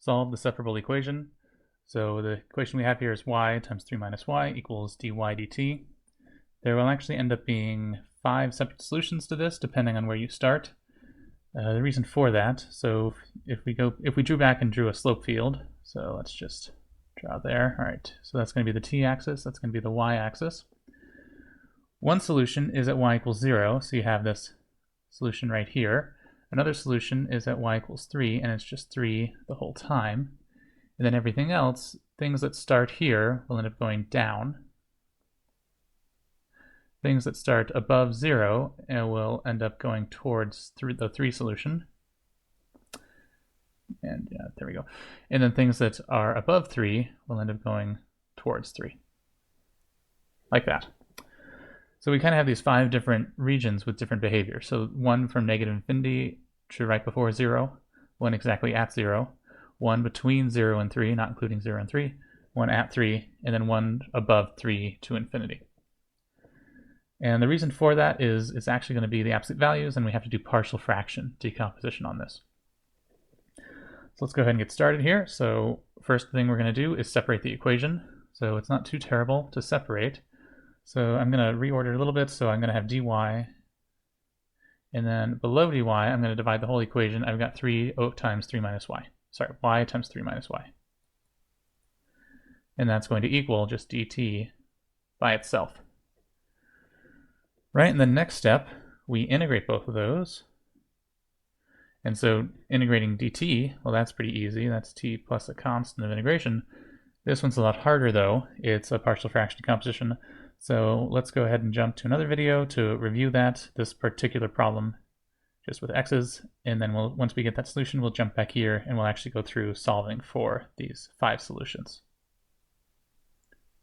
solve the separable equation. So the equation we have here is y times 3 minus y equals dy dt. There will actually end up being 5 separate solutions to this, depending on where you start. The reason for that, so if we drew back and drew a slope field, so let's just draw there. All right, so that's going to be the t-axis, that's going to be the y-axis. One solution is at y equals 0, so you have this solution right here. Another solution is at y equals 3, and it's just 3 the whole time. And then everything else, things that start here will end up going down. Things that start above 0 will end up going towards the 3 solution. And yeah, there we go. And then things that are above 3 will end up going towards 3. Like that. So we kind of have these 5 different regions with different behavior. So one from negative infinity to right before 0, one exactly at 0, one between 0 and 3, not including 0 and 3, one at 3, and then one above 3 to infinity. And the reason for that is it's actually going to be the absolute values, and we have to do partial fraction decomposition on this. So let's go ahead and get started here. So first thing we're going to do is separate the equation. So it's not too terrible to separate. So I'm going to reorder it a little bit. So I'm going to have dy, and then below dy, I'm going to divide the whole equation. I've got 3 times 3 minus y. Sorry, y times 3 minus y. And that's going to equal just dt by itself. Right, and the next step, we integrate both of those. And so integrating dt, well, that's pretty easy. That's t plus a constant of integration. This one's a lot harder, though. It's a partial fraction decomposition. So let's go ahead and jump to another video to review this particular problem just with x's. And then once we get that solution, we'll jump back here and we'll actually go through solving for these 5 solutions.